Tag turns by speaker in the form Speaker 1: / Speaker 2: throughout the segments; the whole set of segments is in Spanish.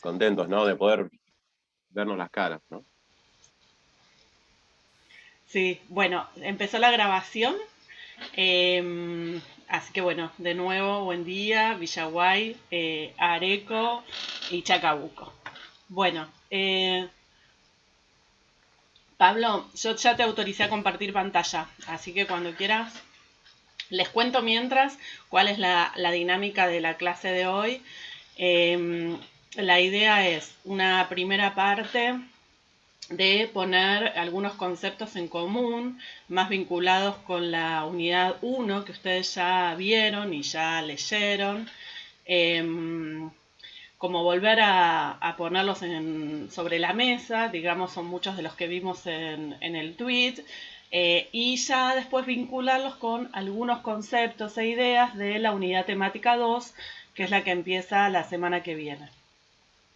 Speaker 1: contentos, ¿no? De poder vernos las caras, ¿no?
Speaker 2: Sí, bueno, empezó la grabación, así que bueno, de nuevo, buen día, Villaguay, Areco y Chacabuco. Bueno, Pablo, yo ya te autoricé a compartir pantalla, así que cuando quieras, les cuento mientras cuál es la dinámica de la clase de hoy. La idea es una primera parte de poner algunos conceptos en común, más vinculados con la unidad 1 que ustedes ya vieron y ya leyeron, como volver a ponerlos sobre la mesa, digamos, son muchos de los que vimos en el tweet, y ya después vincularlos con algunos conceptos e ideas de la unidad temática 2, que es la que empieza la semana que viene.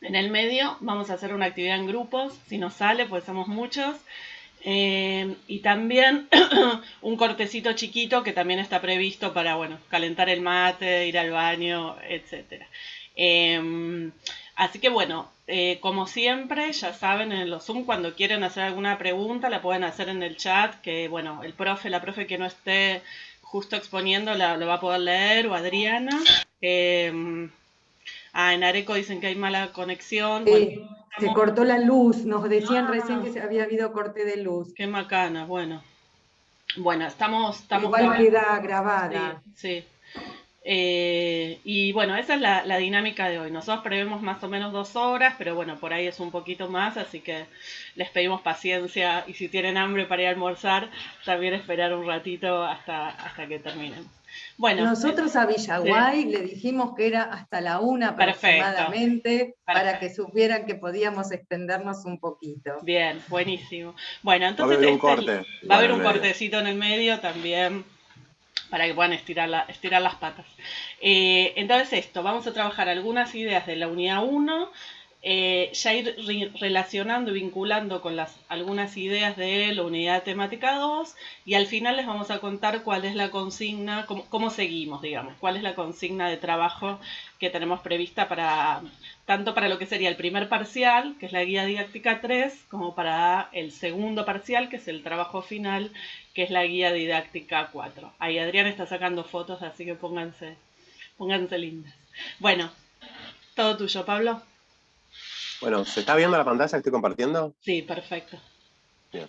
Speaker 2: En el medio vamos a hacer una actividad en grupos, si nos sale, pues somos muchos. Y también un cortecito chiquito que también está previsto para, bueno, calentar el mate, ir al baño, etc. Así que bueno, como siempre, ya saben, en los Zoom, cuando quieren hacer alguna pregunta, la pueden hacer en el chat, que bueno, el profe, la profe que no esté justo exponiendo, lo va a poder leer, o Adriana. En Areco dicen que hay mala conexión. Bueno,
Speaker 3: Se cortó la luz, nos decían recién que se había habido corte de luz.
Speaker 2: qué macana, bueno. Bueno, estamos
Speaker 3: Igual queda grabada.
Speaker 2: Sí, sí. Y bueno, esa es la dinámica de hoy. Nosotros prevemos más o menos 2 horas, pero bueno, por ahí es un poquito más, así que les pedimos paciencia y si tienen hambre para ir a almorzar, también esperar un ratito hasta que terminemos. Bueno,
Speaker 3: nosotros a Villaguay
Speaker 2: sí.
Speaker 3: le dijimos que era hasta la 1 aproximadamente,
Speaker 2: Perfecto.
Speaker 3: para que supieran que podíamos extendernos un poquito.
Speaker 2: Bien, buenísimo. Bueno,
Speaker 1: Va a
Speaker 2: entonces
Speaker 1: haber un corte
Speaker 2: va a
Speaker 1: igual
Speaker 2: haber
Speaker 1: en el
Speaker 2: un
Speaker 1: medio.
Speaker 2: cortecito en el medio también para que puedan estirar las patas. Entonces esto, vamos a trabajar algunas ideas de la unidad 1, ya ir relacionando y vinculando con algunas ideas de la unidad temática 2, y al final les vamos a contar cuál es la consigna, cómo seguimos, digamos, cuál es la consigna de trabajo que tenemos prevista tanto para lo que sería el primer parcial, que es la guía didáctica 3, como para el segundo parcial, que es el trabajo final, que es la guía didáctica 4. Ahí Adrián está sacando fotos, así que pónganse lindas. Bueno, todo tuyo, Pablo.
Speaker 1: Bueno, ¿se está viendo la pantalla que estoy compartiendo?
Speaker 2: Sí, perfecto.
Speaker 1: Bien.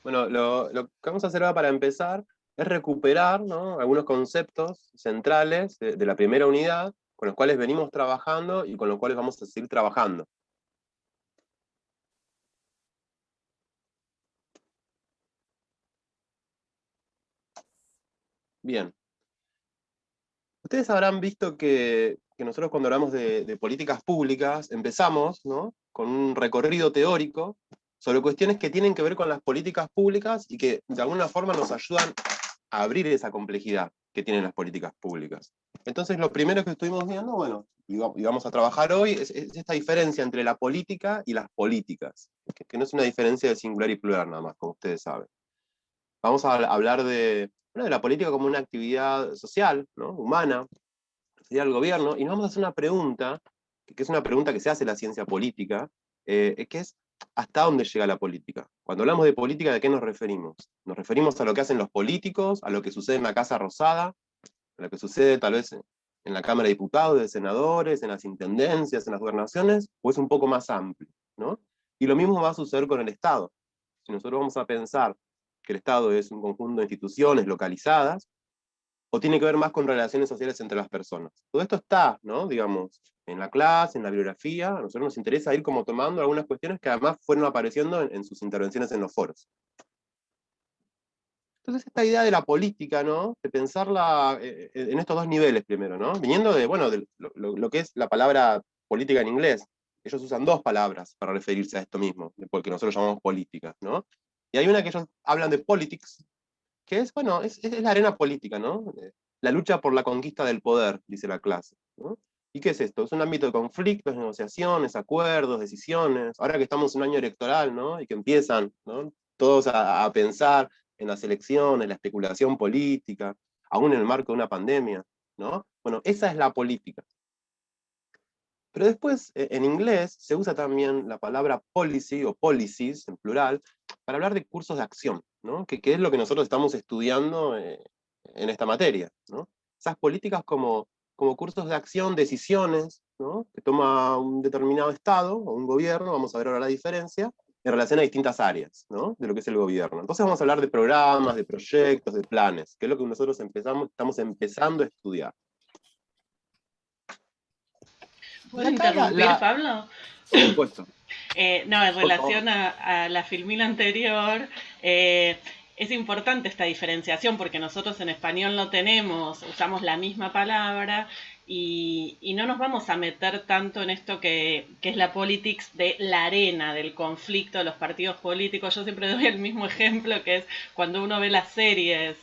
Speaker 1: Bueno, lo que vamos a hacer ahora para empezar es recuperar, ¿no? Algunos conceptos centrales de la primera unidad con los cuales venimos trabajando y con los cuales vamos a seguir trabajando. Bien. Ustedes habrán visto que nosotros cuando hablamos de políticas públicas empezamos, ¿no? Con un recorrido teórico sobre cuestiones que tienen que ver con las políticas públicas y que de alguna forma nos ayudan a abrir esa complejidad que tienen las políticas públicas. Entonces, lo primero que estuvimos viendo, bueno, y vamos a trabajar hoy, es esta diferencia entre la política y las políticas, que no es una diferencia de singular y plural nada más, como ustedes saben. Vamos a hablar de la política como una actividad social, ¿no? Humana, sería el gobierno, y nos vamos a hacer una pregunta, que es una pregunta que se hace en la ciencia política, que es ¿hasta dónde llega la política? Cuando hablamos de política, ¿de qué nos referimos? Nos referimos a lo que hacen los políticos, a lo que sucede en la Casa Rosada, a lo que sucede tal vez en la Cámara de Diputados, de senadores, en las intendencias, en las gobernaciones, o es un poco más amplio, ¿no? Y lo mismo va a suceder con el Estado. Si nosotros vamos a pensar que el Estado es un conjunto de instituciones localizadas, o tiene que ver más con relaciones sociales entre las personas. Todo esto está, ¿no? Digamos, en la clase, en la bibliografía, a nosotros nos interesa ir como tomando algunas cuestiones que además fueron apareciendo en sus intervenciones en los foros. Entonces esta idea de la política, ¿no? De pensarla en estos dos niveles primero, ¿no? Viniendo de, bueno, de lo que es la palabra política en inglés. Ellos usan dos palabras para referirse a esto mismo, porque nosotros llamamos política, ¿no? Y hay una que ellos hablan de politics, que es, bueno, es la arena política, ¿no? La lucha por la conquista del poder, dice la clase, ¿no? ¿Y qué es esto? Es un ámbito de conflictos, negociaciones, acuerdos, decisiones. Ahora que estamos en un año electoral, ¿no? Y que empiezan, ¿no? Todos a pensar en las elecciones, la especulación política, aún en el marco de una pandemia, ¿no? Bueno, esa es la política. Pero después, en inglés, se usa también la palabra policy o policies, en plural, para hablar de cursos de acción, ¿no? Que es lo que nosotros estamos estudiando en esta materia, ¿no? Esas políticas como cursos de acción, decisiones, ¿no? Que toma un determinado Estado o un gobierno, vamos a ver ahora la diferencia, en relación a distintas áreas, ¿no? De lo que es el gobierno. Entonces vamos a hablar de programas, de proyectos, de planes, que es lo que nosotros estamos empezando a estudiar. Y
Speaker 2: ¿Puedo
Speaker 1: acá
Speaker 2: interrumpir, Pablo?
Speaker 1: por supuesto.
Speaker 2: No, en
Speaker 1: Por favor.
Speaker 2: relación a la filmina anterior, es importante esta diferenciación porque nosotros en español no tenemos, usamos la misma palabra y no nos vamos a meter tanto en esto que es la politics de la arena, del conflicto de los partidos políticos. Yo siempre doy el mismo ejemplo, que es cuando uno ve las series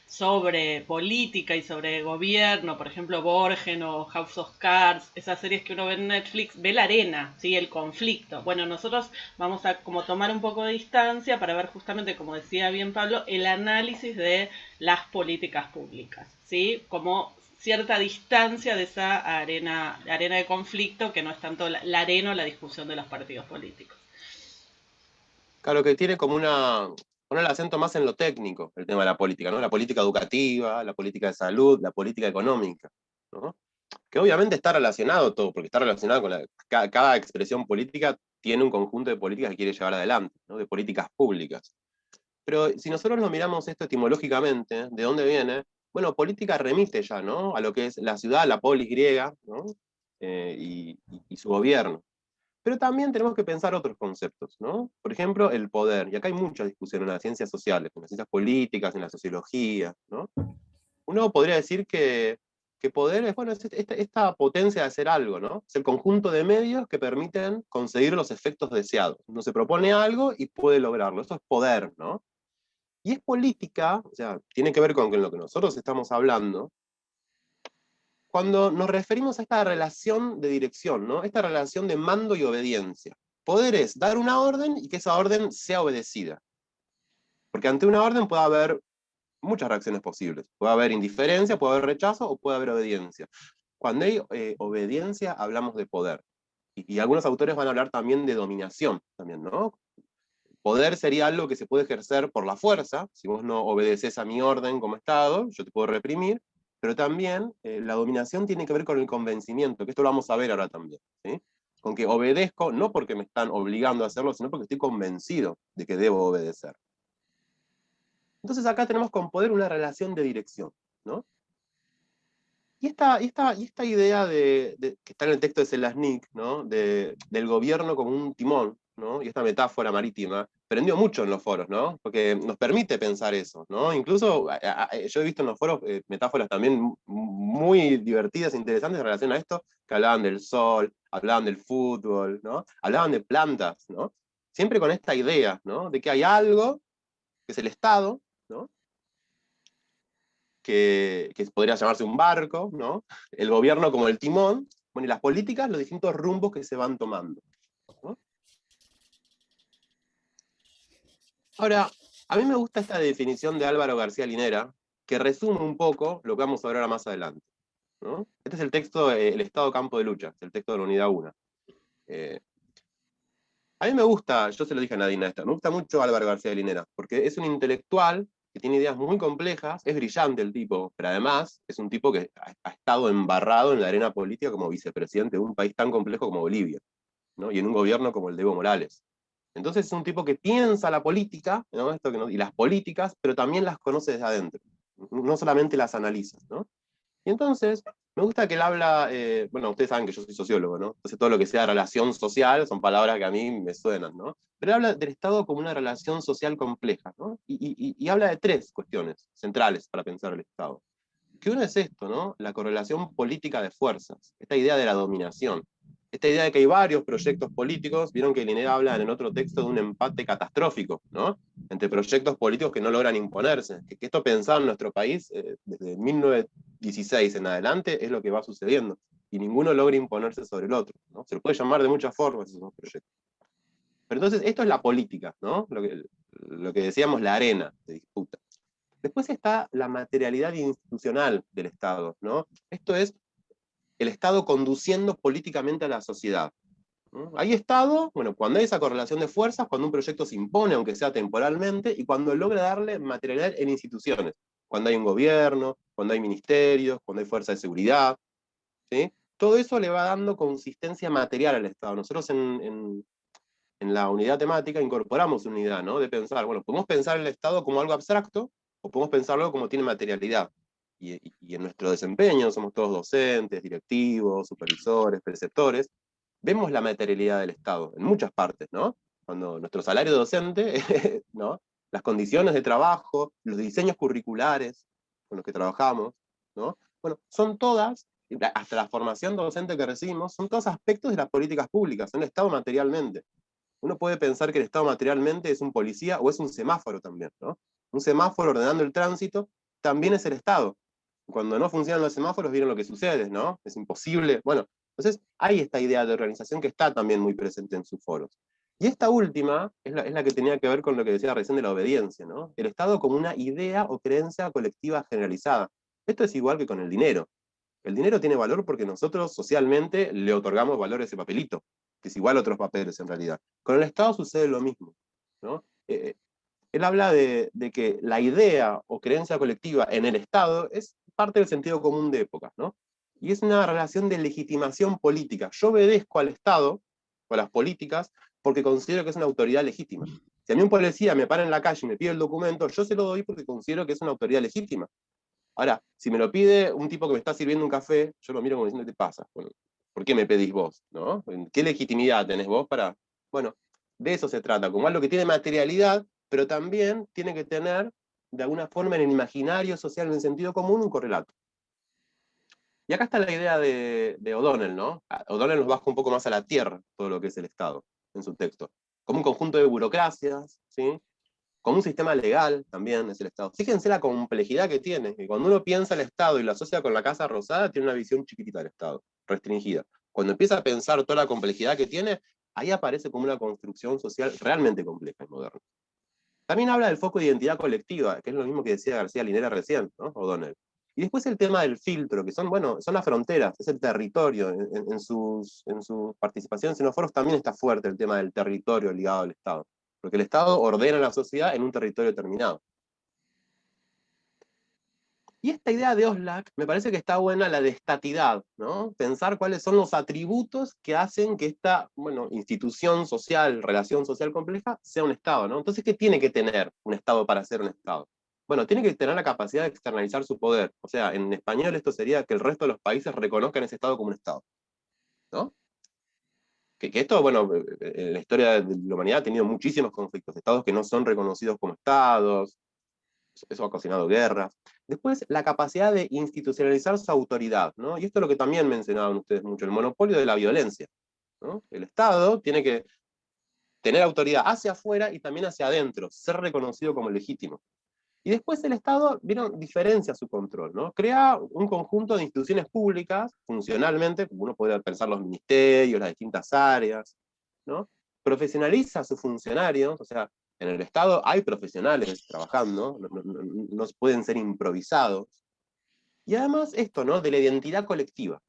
Speaker 2: sobre política y sobre gobierno, por ejemplo Borgen o House of Cards, esas series que uno ve en Netflix, ve la arena, ¿sí? El conflicto. Bueno, nosotros vamos a como tomar un poco de distancia para ver justamente, como decía bien Pablo, el análisis de las políticas públicas, ¿sí? Como cierta distancia de esa arena de conflicto que no es tanto la arena o la discusión de los partidos políticos.
Speaker 1: Claro que tiene como pone el acento más en lo técnico, el tema de la política, ¿no? La política educativa, la política de salud, la política económica, ¿no? Que obviamente está relacionado todo, porque está relacionado con cada expresión política tiene un conjunto de políticas que quiere llevar adelante, ¿no? De políticas públicas. Pero si nosotros lo miramos esto etimológicamente, ¿de dónde viene? Bueno, política remite ya, ¿no? A lo que es la ciudad, la polis griega, ¿no? Y su gobierno. Pero también tenemos que pensar otros conceptos, ¿no? Por ejemplo, el poder. Y acá hay mucha discusión en las ciencias sociales, en las ciencias políticas, en la sociología, ¿no? Uno podría decir que poder es, bueno, es esta potencia de hacer algo, ¿no? Es el conjunto de medios que permiten conseguir los efectos deseados. Uno se propone algo y puede lograrlo. Eso es poder, ¿no? Y es política, o sea, tiene que ver con lo que nosotros estamos hablando, cuando nos referimos a esta relación de dirección, ¿no? Esta relación de mando y obediencia. Poder es dar una orden y que esa orden sea obedecida. Porque ante una orden puede haber muchas reacciones posibles. Puede haber indiferencia, puede haber rechazo o puede haber obediencia. Cuando hay obediencia, hablamos de poder. Y algunos autores van a hablar también de dominación, también, ¿no? Poder sería algo que se puede ejercer por la fuerza. Si vos no obedeces a mi orden como Estado, yo te puedo reprimir. Pero también la dominación tiene que ver con el convencimiento, que esto lo vamos a ver ahora también, ¿sí? Con que obedezco no porque me están obligando a hacerlo, sino porque estoy convencido de que debo obedecer. Entonces acá tenemos con poder una relación de dirección, ¿no? Y esta idea que está en el texto de Selaznik, ¿no? Del gobierno como un timón, ¿no? Y esta metáfora marítima, prendió mucho en los foros, ¿no? Porque nos permite pensar eso, ¿no? Incluso yo he visto en los foros metáforas también muy divertidas e interesantes en relación a esto, que hablaban del sol, hablaban del fútbol, ¿no? Hablaban de plantas, ¿no? Siempre con esta idea, ¿no? De que hay algo, que es el Estado, ¿no? Que podría llamarse un barco, ¿no? El gobierno como el timón, bueno, y las políticas, los distintos rumbos que se van tomando, ¿no? Ahora, a mí me gusta esta definición de Álvaro García Linera, que resume un poco lo que vamos a ver ahora más adelante, ¿no? Este es el texto, El Estado Campo de Lucha, el texto de la Unidad 1. A mí me gusta, yo se lo dije a Nadine esta, me gusta mucho Álvaro García Linera, porque es un intelectual que tiene ideas muy complejas, es brillante el tipo, pero además es un tipo que ha estado embarrado en la arena política como vicepresidente de un país tan complejo como Bolivia, ¿no? Y en un gobierno como el de Evo Morales. Entonces es un tipo que piensa la política, ¿no? Y las políticas, pero también las conoce desde adentro, no solamente las analiza, ¿no? Y entonces, me gusta que él habla, bueno, ustedes saben que yo soy sociólogo, ¿no? Entonces todo lo que sea relación social son palabras que a mí me suenan, ¿no? Pero él habla del Estado como una relación social compleja, ¿no? Y habla de tres cuestiones centrales para pensar el Estado. Que uno es esto, ¿no? La correlación política de fuerzas, esta idea de la dominación, esta idea de que hay varios proyectos políticos, vieron que Linera habla en otro texto de un empate catastrófico, ¿no? Entre proyectos políticos que no logran imponerse, que esto pensado en nuestro país desde 1916 en adelante es lo que va sucediendo, y ninguno logra imponerse sobre el otro, ¿no? Se lo puede llamar de muchas formas esos proyectos. Pero entonces esto es la política, ¿no? Lo que decíamos, la arena de disputa. Después está la materialidad institucional del Estado, ¿no? Esto es el Estado conduciendo políticamente a la sociedad. ¿No? Hay Estado, bueno, cuando hay esa correlación de fuerzas, cuando un proyecto se impone, aunque sea temporalmente, y cuando logra darle materialidad en instituciones, cuando hay un gobierno, cuando hay ministerios, cuando hay fuerza de seguridad, ¿sí? Todo eso le va dando consistencia material al Estado. Nosotros en la unidad temática incorporamos una unidad, ¿no? De pensar, bueno, podemos pensar el Estado como algo abstracto, o podemos pensarlo como tiene materialidad. Y en nuestro desempeño, somos todos docentes, directivos, supervisores, preceptores, vemos la materialidad del Estado en muchas partes, ¿no? Cuando nuestro salario docente, ¿no? Las condiciones de trabajo, los diseños curriculares con los que trabajamos, ¿no? Bueno, son todas, hasta la formación docente que recibimos, son todos aspectos de las políticas públicas, en el Estado materialmente. Uno puede pensar que el Estado materialmente es un policía o es un semáforo también, ¿no? Un semáforo ordenando el tránsito también es el Estado. Cuando no funcionan los semáforos, vieron lo que sucede, ¿no? Es imposible. Bueno, entonces hay esta idea de organización que está también muy presente en sus foros. Y esta última es la que tenía que ver con lo que decía recién de la obediencia, ¿no? El Estado como una idea o creencia colectiva generalizada. Esto es igual que con el dinero. El dinero tiene valor porque nosotros socialmente le otorgamos valor a ese papelito, que es igual a otros papeles en realidad. Con el Estado sucede lo mismo, ¿no? Él habla de que la idea o creencia colectiva en el Estado es parte del sentido común de épocas, ¿no? Y es una relación de legitimación política. Yo obedezco al Estado o a las políticas porque considero que es una autoridad legítima. Si a mí un policía me para en la calle y me pide el documento, yo se lo doy porque considero que es una autoridad legítima. Ahora, si me lo pide un tipo que me está sirviendo un café, yo lo miro como diciendo, ¿qué te pasa? Bueno, ¿por qué me pedís vos? ¿No? ¿Qué legitimidad tenés vos para...? Bueno, de eso se trata, como algo que tiene materialidad, pero también tiene que tener, de alguna forma, en el imaginario social, en el sentido común, un correlato. Y acá está la idea de O'Donnell, ¿no? O'Donnell nos baja un poco más a la tierra todo lo que es el Estado, en su texto. Como un conjunto de burocracias, ¿sí? Como un sistema legal también es el Estado. Fíjense la complejidad que tiene, que cuando uno piensa el Estado y lo asocia con la Casa Rosada, tiene una visión chiquitita del Estado, restringida. Cuando empieza a pensar toda la complejidad que tiene, ahí aparece como una construcción social realmente compleja y moderna. También habla del foco de identidad colectiva, que es lo mismo que decía García Linera recién, ¿no? O'Donnell. Y después el tema del filtro, que son, bueno, son las fronteras, es el territorio. En sus participaciones en los foros también está fuerte el tema del territorio ligado al Estado, porque el Estado ordena la sociedad en un territorio determinado. Y esta idea de Oslak me parece que está buena, la de estatidad, ¿no? Pensar cuáles son los atributos que hacen que esta, bueno, institución social, relación social compleja, sea un Estado, ¿no? Entonces, ¿qué tiene que tener un Estado para ser un Estado? Bueno, tiene que tener la capacidad de externalizar su poder. O sea, en español esto sería que el resto de los países reconozcan ese Estado como un Estado, ¿no? Que esto, bueno, en la historia de la humanidad ha tenido muchísimos conflictos, estados que no son reconocidos como estados, eso ha ocasionado guerras. Después, la capacidad de institucionalizar su autoridad, ¿no? Y esto es lo que también mencionaban ustedes mucho, el monopolio de la violencia, ¿no? El Estado tiene que tener autoridad hacia afuera y también hacia adentro, ser reconocido como legítimo. Y después el Estado, vieron, diferencia su control, ¿no? Crea un conjunto de instituciones públicas, funcionalmente, como uno puede pensar los ministerios, las distintas áreas, ¿no? Profesionaliza a sus funcionarios, o sea, en el Estado hay profesionales trabajando, no pueden ser improvisados. Y además esto, ¿no? De la identidad colectiva,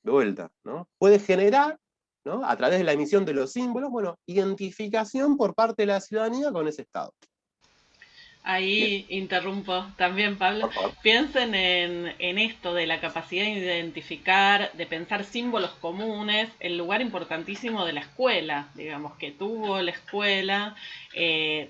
Speaker 1: de vuelta, ¿no? Puede generar, ¿no? A través de la emisión de los símbolos, bueno, identificación por parte de la ciudadanía con ese Estado. Bien,
Speaker 2: Ahí interrumpo también, Pablo.
Speaker 1: por favor.
Speaker 2: Piensen en esto de la capacidad de identificar, de pensar símbolos comunes, el lugar importantísimo de la escuela, digamos, que tuvo la escuela,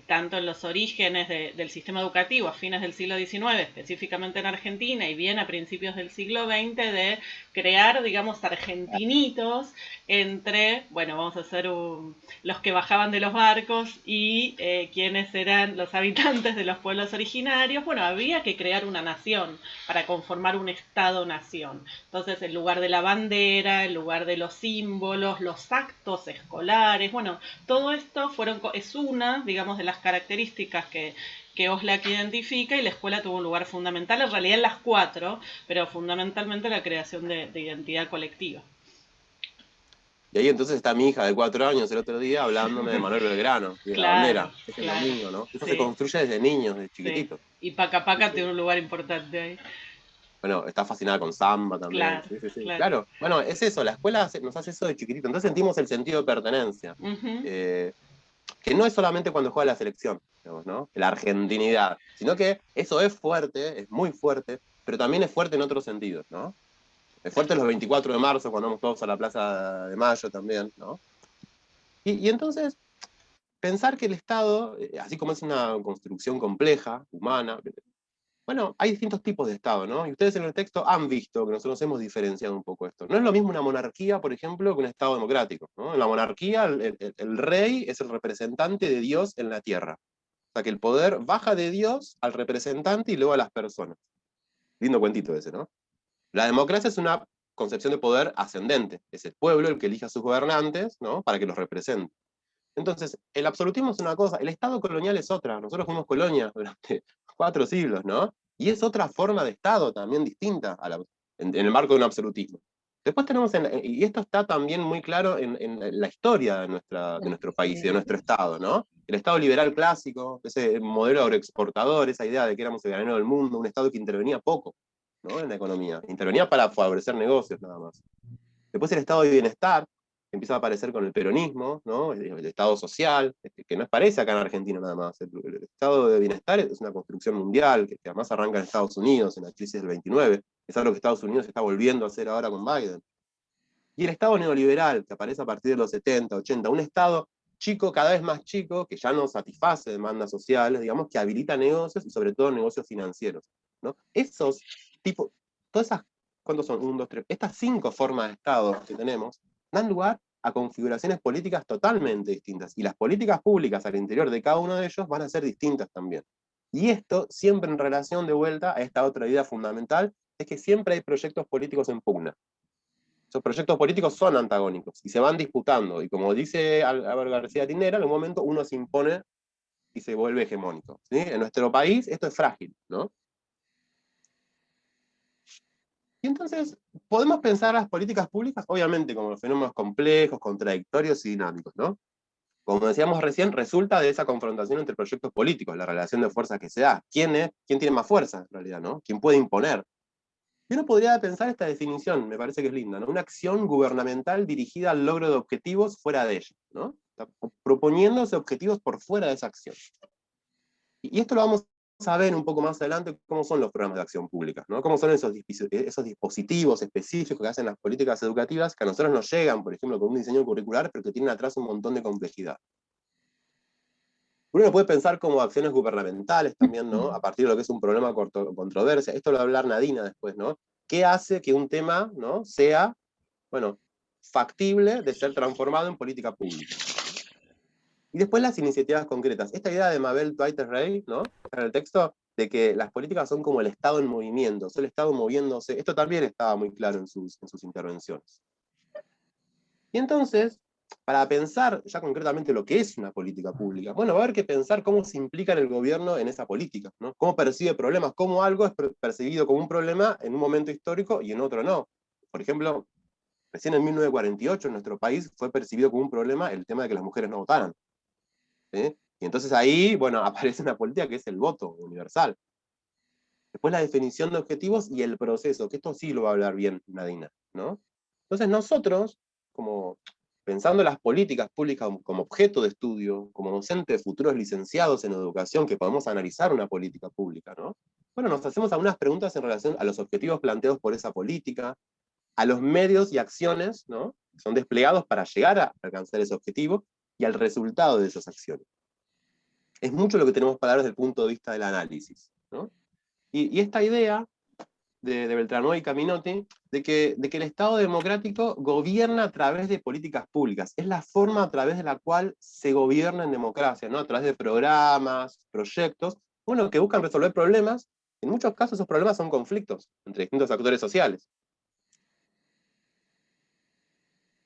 Speaker 2: tanto en los orígenes del sistema educativo a fines del siglo XIX, específicamente en Argentina, y bien a principios del siglo XX, de crear, digamos, argentinitos entre, bueno, vamos a hacer los que bajaban de los barcos y quienes eran los habitantes de los pueblos originarios. Bueno, había que crear una nación para conformar un Estado-nación. Entonces, el lugar de la bandera, el lugar de los símbolos, los actos escolares, bueno, todo esto es una, digamos, de las características que Oslak identifica, y la escuela tuvo un lugar fundamental, en realidad en las cuatro, pero fundamentalmente la creación de identidad colectiva.
Speaker 1: Y ahí entonces está mi hija de 4 años el otro día hablándome de Manuel Belgrano y de la
Speaker 2: Claro,
Speaker 1: bandera. Es el
Speaker 2: claro.
Speaker 1: domingo, ¿no? Eso se
Speaker 2: Sí,
Speaker 1: construye desde niños, desde
Speaker 2: sí.
Speaker 1: chiquititos.
Speaker 2: Y Paca Paca tiene un lugar importante ahí.
Speaker 1: Bueno, está fascinada con samba también.
Speaker 2: Claro,
Speaker 1: Sí, sí, sí.
Speaker 2: claro.
Speaker 1: Claro, bueno, es eso, la escuela nos hace eso de chiquitito. Entonces sentimos el sentido de pertenencia.
Speaker 2: Ujú.
Speaker 1: Que no es solamente cuando juega la selección, digamos, ¿no? La argentinidad, sino que eso es fuerte, es muy fuerte, pero también es fuerte en otros sentidos, ¿no? Es fuerte los 24 de marzo, cuando vamos todos a la Plaza de Mayo también, ¿no? Y entonces, pensar que el Estado, así como es una construcción compleja, humana, bueno, hay distintos tipos de Estado, ¿no? Y ustedes en el texto han visto que nosotros hemos diferenciado un poco esto. No es lo mismo una monarquía, por ejemplo, que un Estado democrático, ¿no? En la monarquía, el rey es el representante de Dios en la tierra. O sea, que el poder baja de Dios al representante y luego a las personas. Lindo cuentito ese, ¿no? La democracia es una concepción de poder ascendente. Es el pueblo el que elige a sus gobernantes, ¿no? Para que los represente. Entonces, el absolutismo es una cosa, el Estado colonial es otra. Nosotros fuimos colonia durante 4 siglos, ¿no? Y es otra forma de Estado también distinta en el marco de un absolutismo. Después tenemos, y esto está también muy claro en la historia de nuestro país y de nuestro Estado, ¿no? El Estado liberal clásico, ese modelo agroexportador, esa idea de que éramos el granero del mundo, un Estado que intervenía poco, ¿no? En la economía. Intervenía para favorecer negocios nada más. Después el estado de bienestar, que empieza a aparecer con el peronismo, ¿no? El estado social, que no parece acá en Argentina nada más. El estado de bienestar es una construcción mundial, que además arranca en Estados Unidos, en la crisis del 29, es algo que Estados Unidos está volviendo a hacer ahora con Biden. Y el estado neoliberal, que aparece a partir de los 70, 80, un estado chico, cada vez más chico, que ya no satisface demandas sociales, digamos, que habilita negocios y sobre todo negocios financieros, ¿no? Esos tipos, todas esas, ¿cuántos son? 1, 2, 3. Estas 5 formas de Estado que tenemos dan lugar a configuraciones políticas totalmente distintas. Y las políticas públicas al interior de cada uno de ellos van a ser distintas también. Y esto siempre en relación de vuelta a esta otra idea fundamental, es que siempre hay proyectos políticos en pugna. Esos proyectos políticos son antagónicos y se van disputando. Y como dice Álvaro García Linera, en un momento uno se impone y se vuelve hegemónico, ¿sí? En nuestro país esto es frágil, ¿no? Y entonces, podemos pensar las políticas públicas, obviamente, como fenómenos complejos, contradictorios y dinámicos, ¿no? Como decíamos recién, resulta de esa confrontación entre proyectos políticos, la relación de fuerzas que se da. ¿Quién tiene más fuerza, en realidad, ¿no? ¿Quién puede imponer? Y uno podría pensar esta definición, me parece que es linda, ¿no? Una acción gubernamental dirigida al logro de objetivos fuera de ella, ¿no? Está proponiéndose objetivos por fuera de esa acción. Y esto lo vamos a ver un poco más adelante, cómo son los programas de acción pública, ¿no? Cómo son esos dispositivos específicos que hacen las políticas educativas, que a nosotros nos llegan, por ejemplo, con un diseño curricular, pero que tienen atrás un montón de complejidad. Uno lo puede pensar como acciones gubernamentales también, ¿no? A partir de lo que es un problema controversia. Esto lo va a hablar Nadina después, ¿no? ¿Qué hace que un tema, ¿no? sea, bueno, factible de ser transformado en política pública? Y después las iniciativas concretas. Esta idea de Mabel Dwight-Rey, ¿no? En el texto, de que las políticas son como el Estado en movimiento, es el Estado moviéndose. Esto también estaba muy claro en sus intervenciones. Y entonces, para pensar ya concretamente lo que es una política pública, bueno, va a haber que pensar cómo se implica el gobierno en esa política, ¿no? Cómo percibe problemas, cómo algo es percibido como un problema en un momento histórico y en otro no. Por ejemplo, recién en 1948 en nuestro país fue percibido como un problema el tema de que las mujeres no votaran, ¿sí? Y entonces ahí, bueno, aparece una política que es el voto universal. Después la definición de objetivos y el proceso, que esto sí lo va a hablar bien Nadina, ¿no? Entonces nosotros, como pensando las políticas públicas como objeto de estudio, como docentes de futuros licenciados en educación que podemos analizar una política pública, ¿no? Bueno, nos hacemos algunas preguntas en relación a los objetivos planteados por esa política, a los medios y acciones, ¿no? Que son desplegados para llegar a alcanzar ese objetivo y al resultado de esas acciones. Es mucho lo que tenemos para dar desde el punto de vista del análisis, ¿no? Y esta idea de Beltrano y Caminotti, de que el Estado democrático gobierna a través de políticas públicas. Es la forma a través de la cual se gobierna en democracia, ¿no? A través de programas, proyectos, bueno, que buscan resolver problemas. En muchos casos esos problemas son conflictos entre distintos actores sociales.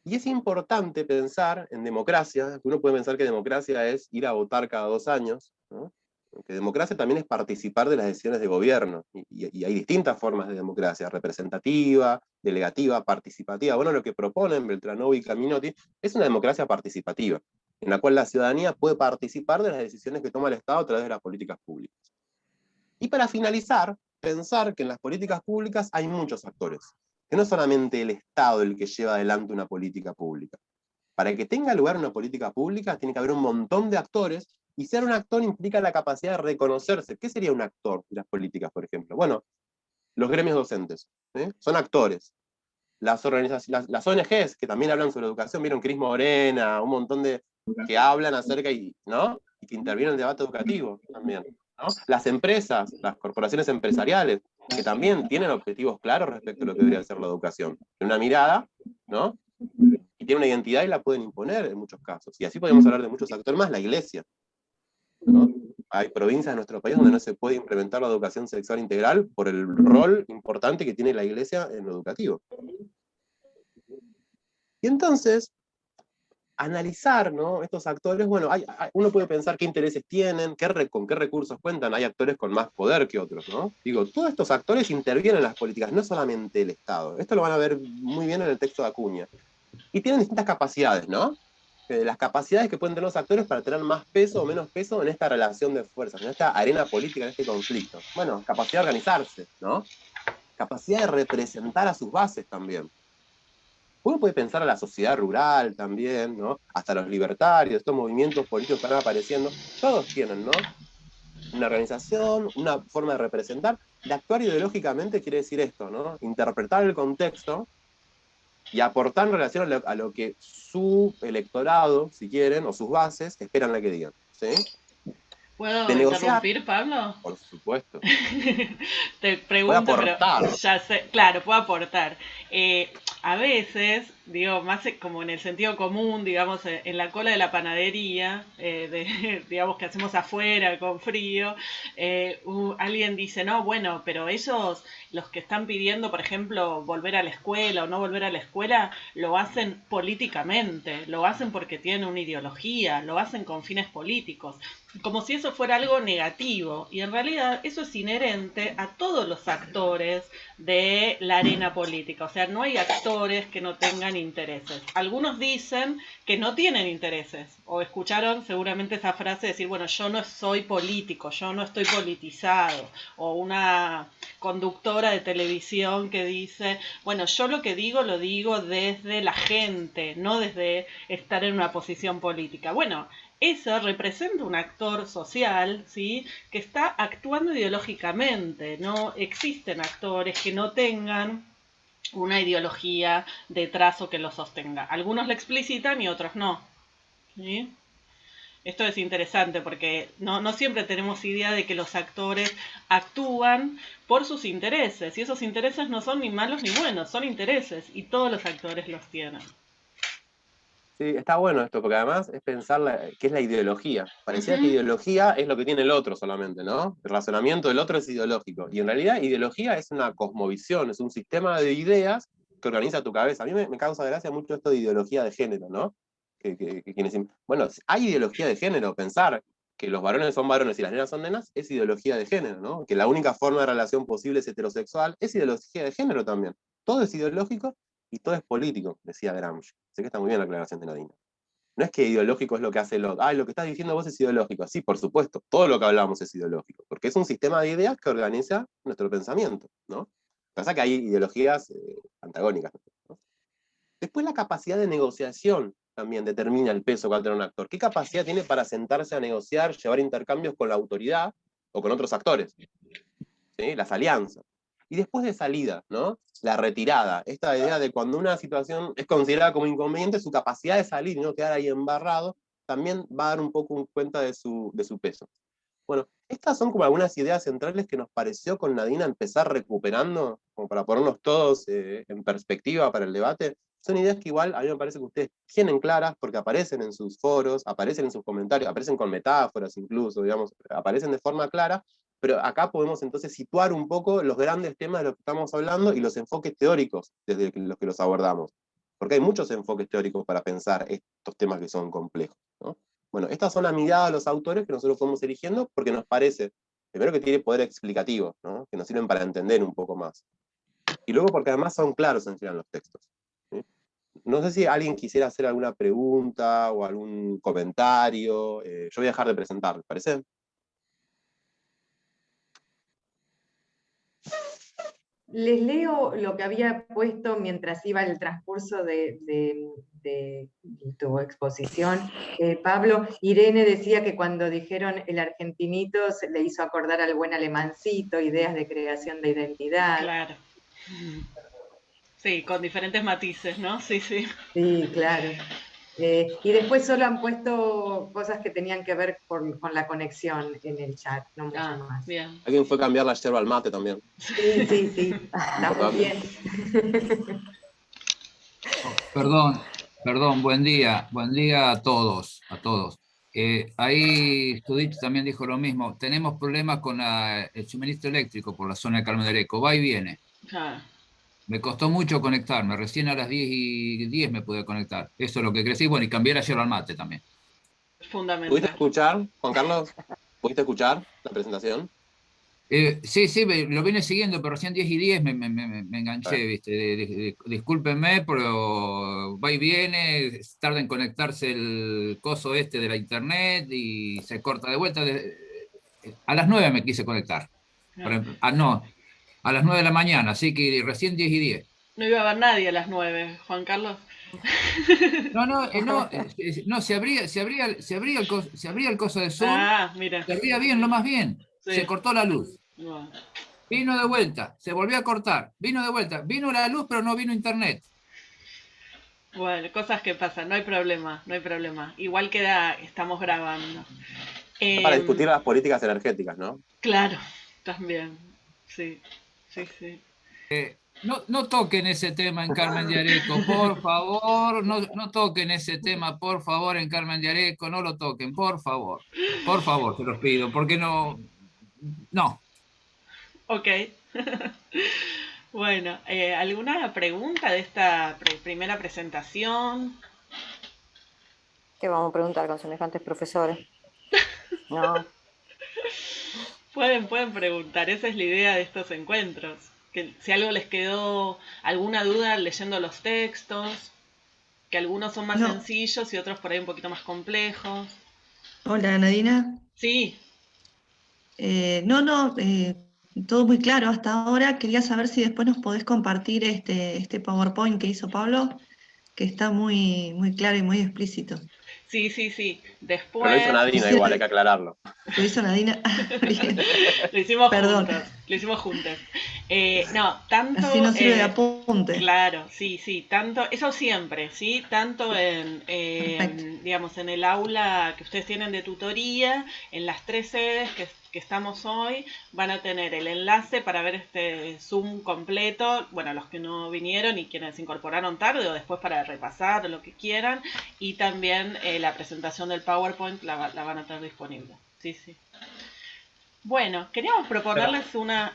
Speaker 1: Y es importante pensar en democracia, que uno puede pensar que democracia es ir a votar cada 2 años, ¿no? Que democracia también es participar de las decisiones de gobierno, y hay distintas formas de democracia, representativa, delegativa, participativa. Bueno, lo que proponen Beltrano y Caminotti es una democracia participativa, en la cual la ciudadanía puede participar de las decisiones que toma el Estado a través de las políticas públicas. Y para finalizar, pensar que en las políticas públicas hay muchos actores, que no es solamente el Estado el que lleva adelante una política pública. Para que tenga lugar una política pública tiene que haber un montón de actores, y ser un actor implica la capacidad de reconocerse. ¿Qué sería un actor de las políticas, por ejemplo? Bueno, los gremios docentes, son actores. Las ONGs que también hablan sobre educación, vieron Cris Morena, un montón de que hablan acerca ¿no? Y que intervienen en el debate educativo también, ¿no? Las empresas, las corporaciones empresariales, que también tienen objetivos claros respecto a lo que debería ser la educación. Tienen una mirada, ¿no? Y tienen una identidad y la pueden imponer en muchos casos. Y así podemos hablar de muchos actores más, la iglesia, ¿no? Hay provincias de nuestro país donde no se puede implementar la educación sexual integral por el rol importante que tiene la iglesia en lo educativo. Y entonces, analizar, ¿no? Estos actores, bueno, uno puede pensar qué intereses tienen, con qué recursos cuentan. Hay actores con más poder que otros, ¿no? Digo, todos estos actores intervienen en las políticas, no solamente el Estado. Esto lo van a ver muy bien en el texto de Acuña. Y tienen distintas capacidades, ¿no? Las capacidades que pueden tener los actores para tener más peso o menos peso en esta relación de fuerzas, en esta arena política, en este conflicto. Bueno, capacidad de organizarse, ¿no? Capacidad de representar a sus bases también. Uno puede pensar a la sociedad rural también, ¿no? Hasta los libertarios, estos movimientos políticos que van apareciendo, todos tienen, ¿no? Una organización, una forma de representar. De actuar ideológicamente quiere decir esto, ¿no? Interpretar el contexto y aportar en relación a lo que su electorado, si quieren, o sus bases, esperan la que digan, ¿sí?
Speaker 2: ¿Puedo
Speaker 1: De negociar,
Speaker 2: interrumpir, Pablo?
Speaker 1: por supuesto.
Speaker 2: Te
Speaker 1: Puede
Speaker 2: pregunto, pero
Speaker 1: aportar.
Speaker 2: ya sé, claro, puedo aportar. A veces, digo, más como en el sentido común, digamos, en la cola de la panadería, digamos que hacemos afuera con frío, alguien dice, no, bueno, pero ellos, los que están pidiendo, por ejemplo, volver a la escuela o no volver a la escuela, lo hacen políticamente, lo hacen porque tienen una ideología, lo hacen con fines políticos, como si eso fuera algo negativo, y en realidad eso es inherente a todos los actores de la arena política. O sea, no hay actores que no tengan intereses. Algunos dicen que no tienen intereses, o escucharon seguramente esa frase de decir, bueno, yo no soy político, yo no estoy politizado, o una conductora de televisión que dice, bueno, yo lo digo desde la gente, no desde estar en una posición política. Bueno, eso representa un actor social, ¿sí? Que está actuando ideológicamente. No existen actores que no tengan una ideología detrás o que lo sostenga. Algunos la explicitan y otros no, ¿sí? Esto es interesante porque no siempre tenemos idea de que los actores actúan por sus intereses. Y esos intereses no son ni malos ni buenos, son intereses. Y todos los actores los tienen.
Speaker 1: Sí, está bueno esto, porque además es pensar qué es la ideología. Parecía que ideología es lo que tiene el otro solamente, ¿no? El razonamiento del otro es ideológico. Y en realidad ideología es una cosmovisión, es un sistema de ideas que organiza tu cabeza. A mí me causa gracia mucho esto de ideología de género, ¿no? Bueno, hay ideología de género, pensar que los varones son varones y las nenas son nenas, es ideología de género, ¿no? Que la única forma de relación posible es heterosexual, es ideología de género también. Todo es ideológico y todo es político, decía Gramsci. Sé que está muy bien la aclaración de Nadine. No es que ideológico es lo que hace el otro. Lo que estás diciendo vos es ideológico. Sí, por supuesto, todo lo que hablamos es ideológico, porque es un sistema de ideas que organiza nuestro pensamiento, ¿no? Pasa que hay ideologías antagónicas, ¿no? Después la capacidad de negociación también determina el peso que va a tener un actor. ¿Qué capacidad tiene para sentarse a negociar, llevar intercambios con la autoridad o con otros actores? ¿Sí? Las alianzas. Y después de salida, ¿no? La retirada, esta idea de cuando una situación es considerada como inconveniente, su capacidad de salir y no quedar ahí embarrado, también va a dar un poco cuenta de su peso. Bueno, estas son como algunas ideas centrales que nos pareció con Nadine empezar recuperando, como para ponernos todos en perspectiva para el debate. Son ideas que igual a mí me parece que ustedes tienen claras porque aparecen en sus foros, aparecen en sus comentarios, aparecen con metáforas incluso, digamos, aparecen de forma clara, pero acá podemos entonces situar un poco los grandes temas de los que estamos hablando y los enfoques teóricos desde los que los abordamos. Porque hay muchos enfoques teóricos para pensar estos temas que son complejos, ¿no? Bueno, estas son las miradas de los autores que nosotros fuimos eligiendo porque nos parece, primero que tiene poder explicativo, ¿no? Que nos sirven para entender un poco más. Y luego porque además son claros en general los textos, ¿sí? No sé si alguien quisiera hacer alguna pregunta o algún comentario. Yo voy a dejar de presentar, ¿les parece?
Speaker 3: Les leo lo que había puesto mientras iba el transcurso de tu exposición. Pablo, Irene decía que cuando dijeron el argentinito se le hizo acordar al buen alemancito, ideas de creación de identidad.
Speaker 2: Claro. Sí, con diferentes matices, ¿no? Sí, sí.
Speaker 3: Sí, claro. Y después solo han puesto cosas que tenían que ver con la conexión en el chat, no mucho más.
Speaker 2: Bien.
Speaker 1: Alguien fue a cambiar la yerba al mate también.
Speaker 3: Sí, sí, sí, está muy bien.
Speaker 4: Perdón, buen día a todos, a todos. Ahí Judith también dijo lo mismo, tenemos problemas con el suministro eléctrico por la zona de Carmen de Areco, va y viene.
Speaker 2: Ah,
Speaker 4: Me costó mucho conectarme, recién a las 10:10 me pude conectar. Eso es lo que crecí, bueno, y cambié la yerba al mate también.
Speaker 1: ¿Pudiste
Speaker 2: fundamental.
Speaker 1: escuchar, Juan Carlos? ¿Pudiste escuchar la presentación?
Speaker 4: Sí, lo vine siguiendo, pero recién 10:10 me enganché, ¿viste? Discúlpenme, pero va y viene, tarda en conectarse el coso este de la internet y se corta de vuelta. A las 9 me quise conectar. No, a las 9 de la mañana, así que recién 10:10.
Speaker 2: No iba a haber nadie a las 9, Juan Carlos.
Speaker 4: No, se abría el coso de Zoom,
Speaker 2: Mira.
Speaker 4: se abría bien, lo más bien,
Speaker 2: Sí.
Speaker 4: se cortó la luz.
Speaker 2: Bueno.
Speaker 4: Vino de vuelta, se volvió a cortar, vino de vuelta, vino la luz pero no vino internet.
Speaker 2: Bueno, cosas que pasan, no hay problema, no hay problema. Igual estamos grabando.
Speaker 1: Para discutir las políticas energéticas, ¿no?
Speaker 2: Claro, también, sí.
Speaker 4: No toquen ese tema en Carmen de Areco, por favor, no toquen ese tema, por favor, en Carmen de Areco, no lo toquen, por favor, se los pido, porque no.
Speaker 2: Ok. Bueno, ¿alguna pregunta de esta primera presentación?
Speaker 5: ¿Qué vamos a preguntar con semejantes profesores? No.
Speaker 2: Pueden preguntar, esa es la idea de estos encuentros. Que si algo les quedó alguna duda leyendo los textos, que algunos son más sencillos y otros por ahí un poquito más complejos.
Speaker 6: Hola, Nadina.
Speaker 2: Sí.
Speaker 6: Todo muy claro hasta ahora. Quería saber si después nos podés compartir este PowerPoint que hizo Pablo, que está muy, muy claro y muy explícito.
Speaker 2: Sí. Después.
Speaker 1: Pero lo hizo Nadina igual, hay que aclararlo.
Speaker 6: ¿Lo hizo Nadina? Bien.
Speaker 2: Lo hicimos
Speaker 6: Perdón.
Speaker 2: juntos. No, tanto.
Speaker 6: Así nos sirve de apunte.
Speaker 2: Claro, sí, tanto, eso siempre, ¿sí? Tanto digamos, en el aula que ustedes tienen de tutoría, en las 3 sedes que estamos hoy, van a tener el enlace para ver este Zoom completo, bueno, los que no vinieron y quienes se incorporaron tarde o después para repasar lo que quieran, y también la presentación del PowerPoint la van a tener disponible. Sí. Bueno, queríamos proponerles una...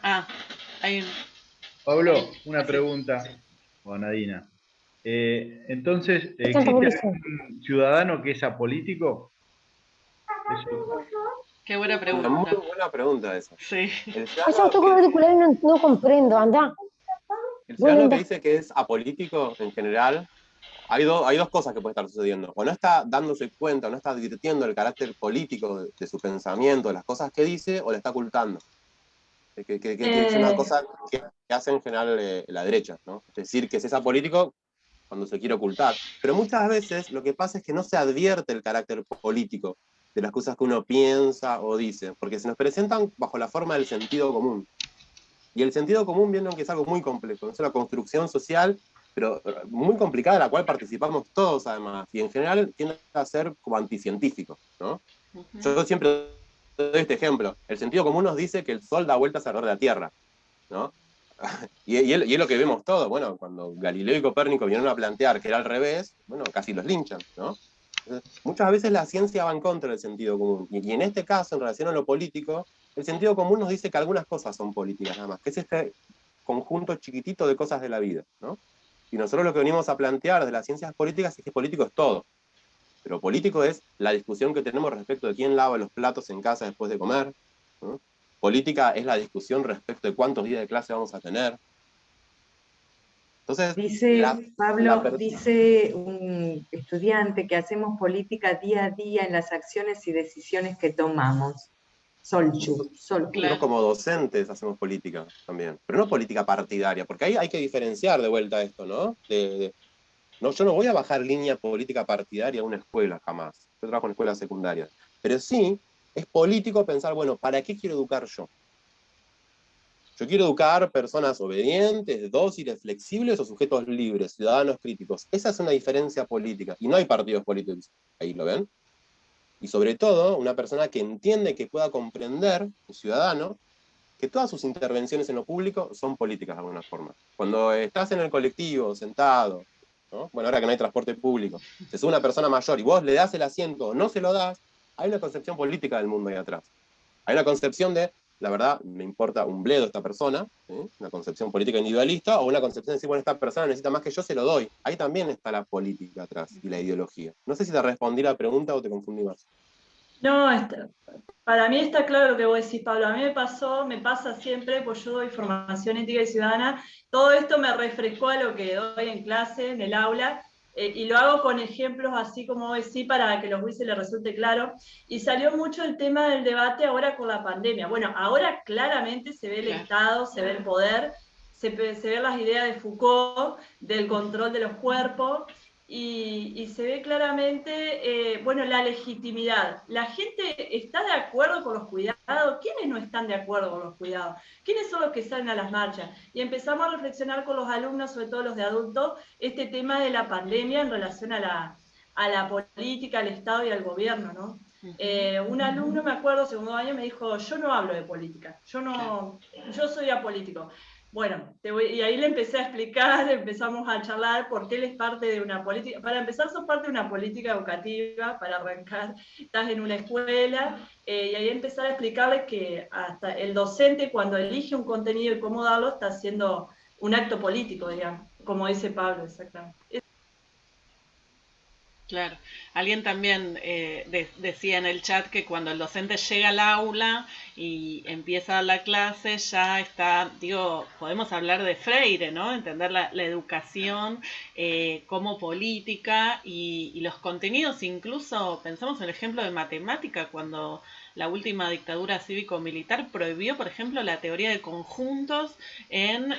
Speaker 7: Pablo, una pregunta, o Nadina. Entonces, ¿existe un ciudadano que es apolítico?
Speaker 2: Qué buena pregunta.
Speaker 1: Una muy buena pregunta esa.
Speaker 2: Sí.
Speaker 5: Yo toco auricular y no comprendo, anda.
Speaker 1: El ciudadano que dice que es apolítico en general, hay dos cosas que pueden estar sucediendo. O no está dándose cuenta, o no está advirtiendo el carácter político de su pensamiento, de las cosas que dice, o le está ocultando. Que es una cosa que hace en general la derecha, ¿no? Es decir, que se es apolítico cuando se quiere ocultar. Pero muchas veces lo que pasa es que no se advierte el carácter político de las cosas que uno piensa o dice, porque se nos presentan bajo la forma del sentido común. Y el sentido común, viendo que es algo muy complejo, es una construcción social, pero muy complicada, de la cual participamos todos además, y en general tiende a ser como anticientífico, ¿no? Yo siempre doy este ejemplo. El sentido común nos dice que el Sol da vueltas alrededor de la Tierra, ¿no? Y es lo que vemos todos. Bueno, cuando Galileo y Copérnico vinieron a plantear que era al revés, bueno, casi los linchan, ¿no? Entonces, muchas veces la ciencia va en contra del sentido común. Y en este caso, en relación a lo político, el sentido común nos dice que algunas cosas son políticas nada más, que es este conjunto chiquitito de cosas de la vida, ¿no? Y nosotros lo que venimos a plantear de las ciencias políticas es que político es todo. Pero político es la discusión que tenemos respecto de quién lava los platos en casa después de comer, ¿no? Política es la discusión respecto de cuántos días de clase vamos a tener. Entonces,
Speaker 3: dice un estudiante que hacemos política día a día en las acciones y decisiones que tomamos. Solchu.
Speaker 1: Nosotros como docentes hacemos política también, pero no política partidaria, porque ahí hay que diferenciar de vuelta esto, ¿no? No, yo no voy a bajar línea política partidaria a una escuela jamás. Yo trabajo en escuelas secundarias. Pero sí es político pensar, bueno, ¿para qué quiero educar yo? Yo quiero educar personas obedientes, dóciles, flexibles o sujetos libres, ciudadanos críticos. Esa es una diferencia política. Y no hay partidos políticos. Ahí lo ven. Y sobre todo, una persona que entiende, que pueda comprender, un ciudadano, que todas sus intervenciones en lo público son políticas de alguna forma. Cuando estás en el colectivo, sentado, ¿no? Bueno, ahora que no hay transporte público, se sube una persona mayor y vos le das el asiento o no se lo das, hay una concepción política del mundo ahí atrás. Hay una concepción de, la verdad, me importa un bledo esta persona, ¿sí? Una concepción política individualista, o una concepción de decir, bueno, esta persona necesita más que yo, se lo doy. Ahí también está la política atrás y la ideología. No sé si te respondí la pregunta o te confundí más.
Speaker 8: No, para mí está claro lo que vos decís, Pablo. A mí me pasa siempre, pues yo doy formación ética y ciudadana, todo esto me refrescó a lo que doy en clase, en el aula, y lo hago con ejemplos así como vos decís para que los jueces les resulte claro. Y salió mucho el tema del debate ahora con la pandemia. Bueno, ahora claramente se ve el Estado, se ve el poder, se ven las ideas de Foucault, del control de los cuerpos, y se ve claramente, bueno, la legitimidad. ¿La gente está de acuerdo con los cuidados? ¿Quiénes no están de acuerdo con los cuidados? ¿Quiénes son los que salen a las marchas? Y empezamos a reflexionar con los alumnos, sobre todo los de adultos, este tema de la pandemia en relación a la política, al Estado y al gobierno, ¿no? Un alumno, me acuerdo, segundo año, me dijo, yo no hablo de política, yo soy apolítico. Bueno, y ahí le empecé a explicar, empezamos a charlar por qué él es parte de una política. Para empezar, sos parte de una política educativa, para arrancar, estás en una escuela, y ahí empezar a explicarles que hasta el docente, cuando elige un contenido y cómo darlo, está haciendo un acto político, digamos, como dice Pablo, exactamente.
Speaker 2: Claro. Alguien también decía en el chat que cuando el docente llega al aula y empieza la clase ya está, digo, podemos hablar de Freire, ¿no? Entender la educación como política y los contenidos, incluso pensamos en el ejemplo de matemática, cuando la última dictadura cívico-militar prohibió, por ejemplo, la teoría de conjuntos en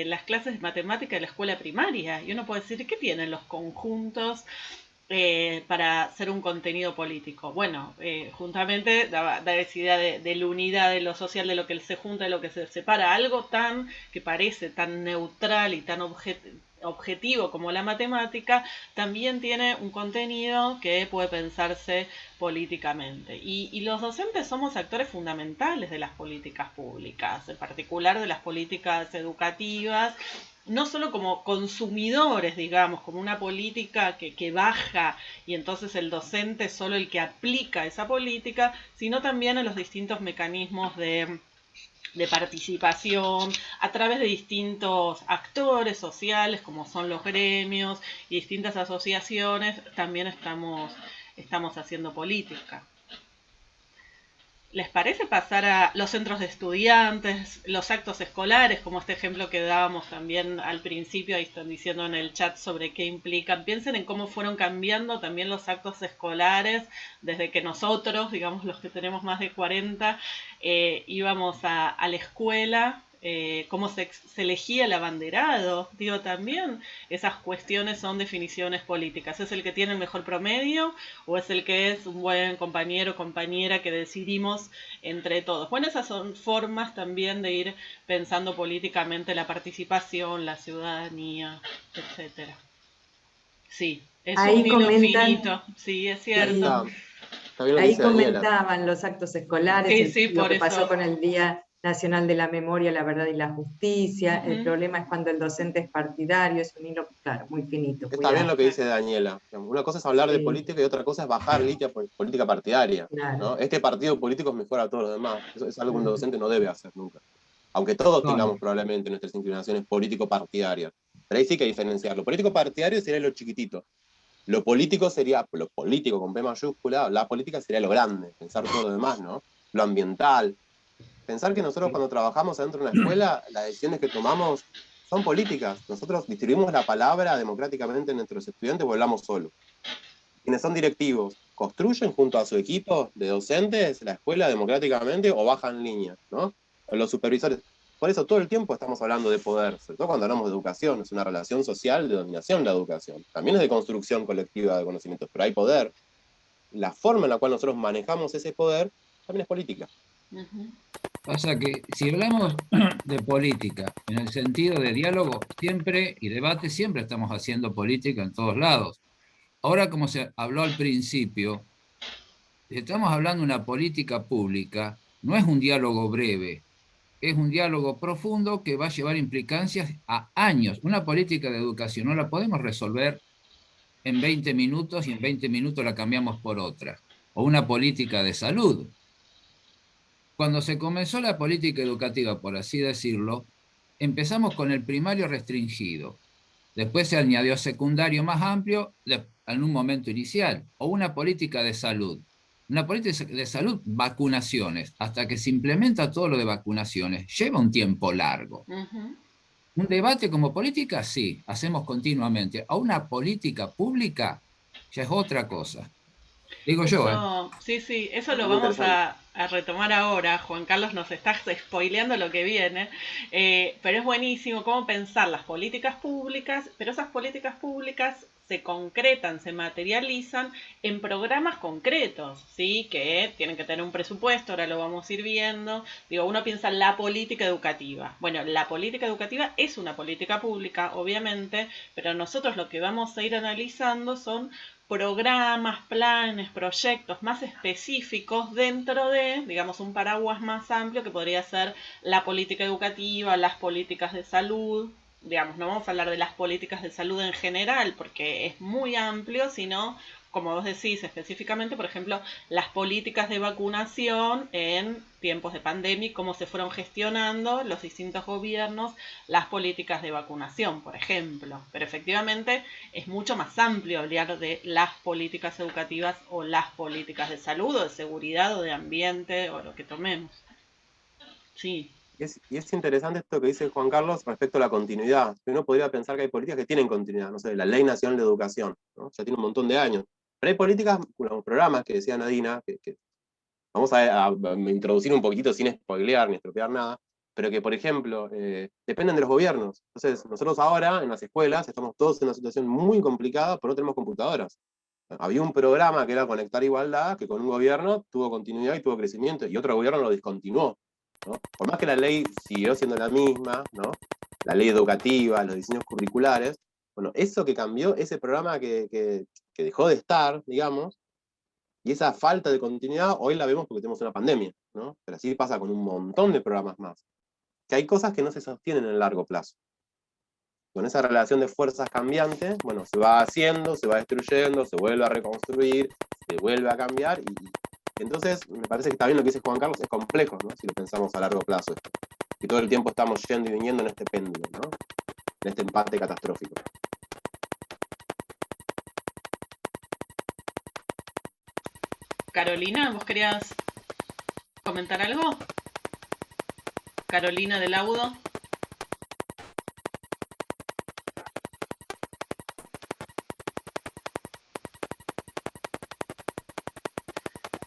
Speaker 2: las clases de matemática de la escuela primaria. Y uno puede decir, ¿qué tienen los conjuntos para hacer un contenido político? Bueno, juntamente da esa idea de la unidad, de lo social, de lo que se junta, de lo que se separa, algo que parece tan neutral y tan objetivo como la matemática, también tiene un contenido que puede pensarse políticamente. Y los docentes somos actores fundamentales de las políticas públicas, en particular de las políticas educativas, no solo como consumidores, digamos, como una política que baja y entonces el docente es solo el que aplica esa política, sino también en los distintos mecanismos de participación a través de distintos actores sociales como son los gremios y distintas asociaciones. También estamos haciendo política. ¿Les parece pasar a los centros de estudiantes, los actos escolares, como este ejemplo que dábamos también al principio? Ahí están diciendo en el chat sobre qué implican. Piensen en cómo fueron cambiando también los actos escolares desde que nosotros, digamos los que tenemos más de 40, íbamos a la escuela. Cómo se elegía el abanderado, digo, también esas cuestiones son definiciones políticas. ¿Es el que tiene el mejor promedio o es el que es un buen compañero o compañera que decidimos entre todos? Bueno, esas son formas también de ir pensando políticamente la participación, la ciudadanía, etcétera. Sí, es ahí un hilo finito, sí, es cierto.
Speaker 3: Ahí comentaban los actos escolares, lo que pasó con el Día Nacional de la Memoria, la Verdad y la Justicia. El problema es cuando el docente es partidario, es un hilo, claro, muy finito.
Speaker 1: Está bien lo que dice Daniela. Una cosa es hablar de política y otra cosa es bajar línea política partidaria. Claro. ¿No? Este partido político es mejor a todos los demás. Eso es algo que un docente no debe hacer nunca. Aunque todos tengamos probablemente nuestras inclinaciones político-partidarias. Pero ahí sí que hay que diferenciar. Lo político-partidario sería lo chiquitito. Lo político sería, lo político con P mayúscula, la política sería lo grande, pensar todo lo demás, ¿no? Lo ambiental. Pensar que nosotros cuando trabajamos adentro de una escuela, las decisiones que tomamos son políticas. Nosotros distribuimos la palabra democráticamente entre los estudiantes o hablamos solo. Quienes son directivos, construyen junto a su equipo de docentes la escuela democráticamente o bajan línea, ¿no? Los supervisores. Por eso todo el tiempo estamos hablando de poder, sobre todo cuando hablamos de educación, es una relación social de dominación la educación. También es de construcción colectiva de conocimientos, pero hay poder. La forma en la cual nosotros manejamos ese poder también es política.
Speaker 4: Pasa que si hablamos de política en el sentido de diálogo siempre y debate, siempre estamos haciendo política en todos lados. Ahora, como se habló al principio, si estamos hablando de una política pública, no es un diálogo breve, es un diálogo profundo que va a llevar implicancias a años. Una política de educación no la podemos resolver en 20 minutos y en 20 minutos la cambiamos por otra. O una política de salud. Cuando se comenzó la política educativa, por así decirlo, empezamos con el primario restringido. Después se añadió secundario más amplio en un momento inicial. O una política de salud. Una política de salud, vacunaciones. Hasta que se implementa todo lo de vacunaciones, lleva un tiempo largo. Un debate como política, sí, hacemos continuamente. A una política pública ya es otra cosa. Digo
Speaker 2: eso,
Speaker 4: yo,
Speaker 2: Sí, sí, eso lo vamos a retomar ahora. Juan Carlos nos está spoileando lo que viene, pero es buenísimo cómo pensar las políticas públicas, pero esas políticas públicas se concretan, se materializan en programas concretos, ¿sí? Que tienen que tener un presupuesto, ahora lo vamos a ir viendo. Digo, uno piensa en la política educativa. Bueno, la política educativa es una política pública, obviamente, pero nosotros lo que vamos a ir analizando son programas, planes, proyectos más específicos dentro de, digamos, un paraguas más amplio que podría ser la política educativa, las políticas de salud. Digamos, no vamos a hablar de las políticas de salud en general porque es muy amplio, sino, como vos decís específicamente, por ejemplo, las políticas de vacunación en tiempos de pandemia, cómo se fueron gestionando los distintos gobiernos las políticas de vacunación, por ejemplo. Pero efectivamente es mucho más amplio hablar de las políticas educativas o las políticas de salud o de seguridad o de ambiente o lo que tomemos. Sí.
Speaker 1: Y es interesante esto que dice Juan Carlos respecto a la continuidad. Uno podría pensar que hay políticas que tienen continuidad, no sé, la Ley Nacional de Educación, ¿no? Ya tiene un montón de años. Pero hay políticas, unos programas que decía Nadina, que vamos a introducir un poquito sin spoilear ni estropear nada, pero que, por ejemplo, dependen de los gobiernos. Entonces, nosotros ahora en las escuelas estamos todos en una situación muy complicada porque no tenemos computadoras. Había un programa que era Conectar Igualdad, que con un gobierno tuvo continuidad y tuvo crecimiento, y otro gobierno lo discontinuó, ¿no? Por más que la ley siguió siendo la misma, ¿no? La ley educativa, los diseños curriculares, bueno, eso que cambió, ese programa que dejó de estar, digamos, y esa falta de continuidad, hoy la vemos porque tenemos una pandemia, ¿no? Pero así pasa con un montón de programas más. Que hay cosas que no se sostienen en el largo plazo. Con esa relación de fuerzas cambiantes, bueno, se va haciendo, se va destruyendo, se vuelve a reconstruir, se vuelve a cambiar, y entonces me parece que también lo que dice Juan Carlos es complejo, ¿no? Si lo pensamos a largo plazo. Y todo el tiempo estamos yendo y viniendo en este péndulo, ¿no? En este empate catastrófico.
Speaker 2: Carolina, ¿vos querías comentar algo? Carolina del Laudo.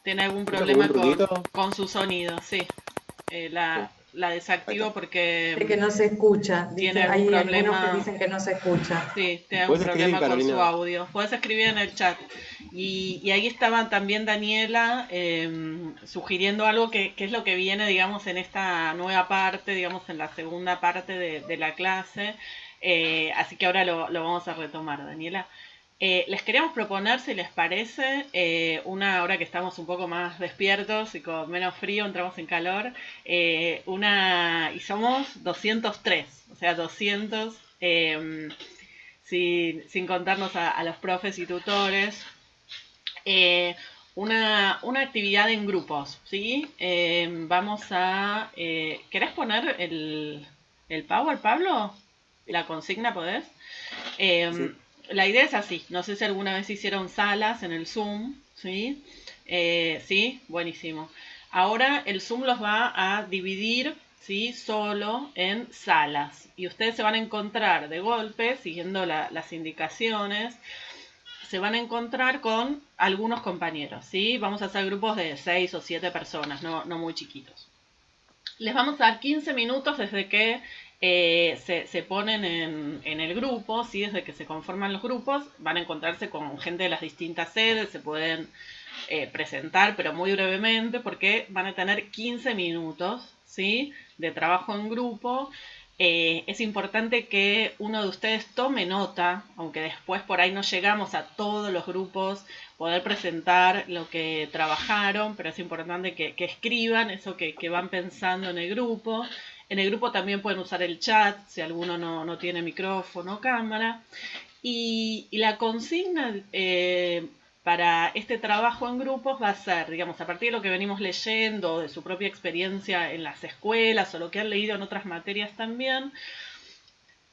Speaker 2: Tiene algún problema con su sonido, sí. La desactivo porque
Speaker 3: que no se escucha.
Speaker 2: Tiene algún problema.
Speaker 3: Algunos que dicen que no se escucha.
Speaker 2: Sí, tiene algún problema con su audio. Puedes escribir en el chat. Y ahí estaba también Daniela sugiriendo algo que es lo que viene, digamos, en esta nueva parte, digamos, en la segunda parte de la clase. Así que ahora lo vamos a retomar, Daniela. Les queríamos proponer, si les parece, ahora que estamos un poco más despiertos y con menos frío, entramos en calor, y somos 203, o sea, 200, sin contarnos a los profes y tutores, una actividad en grupos, ¿sí? Vamos a... ¿Querés poner el Power, Pablo? ¿La consigna podés? Sí. La idea es así, no sé si alguna vez hicieron salas en el Zoom, ¿sí? Sí, buenísimo. Ahora el Zoom los va a dividir, ¿sí? Solo en salas. Y ustedes se van a encontrar de golpe, siguiendo las indicaciones, se van a encontrar con algunos compañeros, ¿sí? Vamos a hacer grupos de 6 o 7 personas, no muy chiquitos. Les vamos a dar 15 minutos desde que se ponen en el grupo, ¿sí? Desde que se conforman los grupos, van a encontrarse con gente de las distintas sedes, se pueden presentar, pero muy brevemente, porque van a tener 15 minutos, ¿sí? De trabajo en grupo. Es importante que uno de ustedes tome nota, aunque después por ahí no llegamos a todos los grupos, poder presentar lo que trabajaron, pero es importante que escriban eso que van pensando en el grupo. En el grupo también pueden usar el chat, si alguno no tiene micrófono o cámara. Y la consigna para este trabajo en grupos va a ser, digamos, a partir de lo que venimos leyendo, de su propia experiencia en las escuelas o lo que han leído en otras materias también,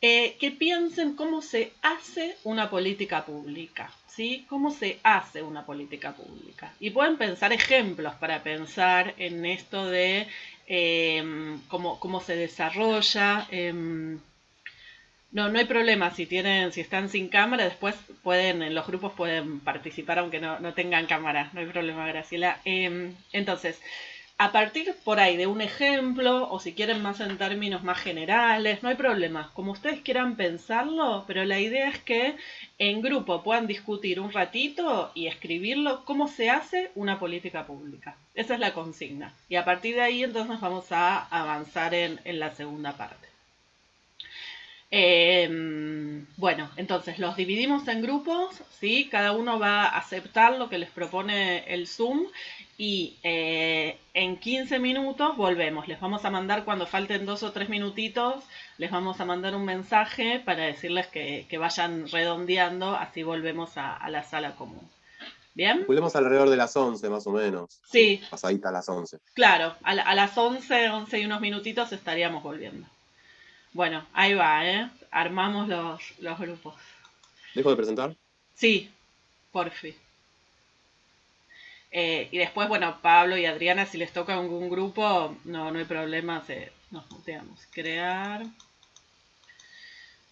Speaker 2: que piensen cómo se hace una política pública, ¿sí? ¿Cómo se hace una política pública? Y pueden pensar ejemplos para pensar en esto de cómo se desarrolla. No hay problema si están sin cámara, después en los grupos pueden participar aunque no tengan cámara, no hay problema, Graciela. Entonces, a partir por ahí de un ejemplo, o si quieren más en términos más generales, no hay problema, como ustedes quieran pensarlo, pero la idea es que en grupo puedan discutir un ratito y escribirlo cómo se hace una política pública. Esa es la consigna. Y a partir de ahí entonces vamos a avanzar en la segunda parte. Bueno, entonces los dividimos en grupos, ¿sí? Cada uno va a aceptar lo que les propone el Zoom y en 15 minutos volvemos. Les vamos a mandar, cuando falten 2 o 3 minutitos, les vamos a mandar un mensaje para decirles que vayan redondeando, así volvemos a la sala común. ¿Bien?
Speaker 1: Volvemos alrededor de las 11 más o menos.
Speaker 2: Sí.
Speaker 1: Pasadita a las 11.
Speaker 2: Claro, a las 11 y unos minutitos estaríamos volviendo. Bueno, ahí va, armamos los grupos.
Speaker 1: ¿Dejo de presentar?
Speaker 2: Sí, porfi. Y después, bueno, Pablo y Adriana, si les toca algún grupo, no hay problema, nos muteamos. Crear.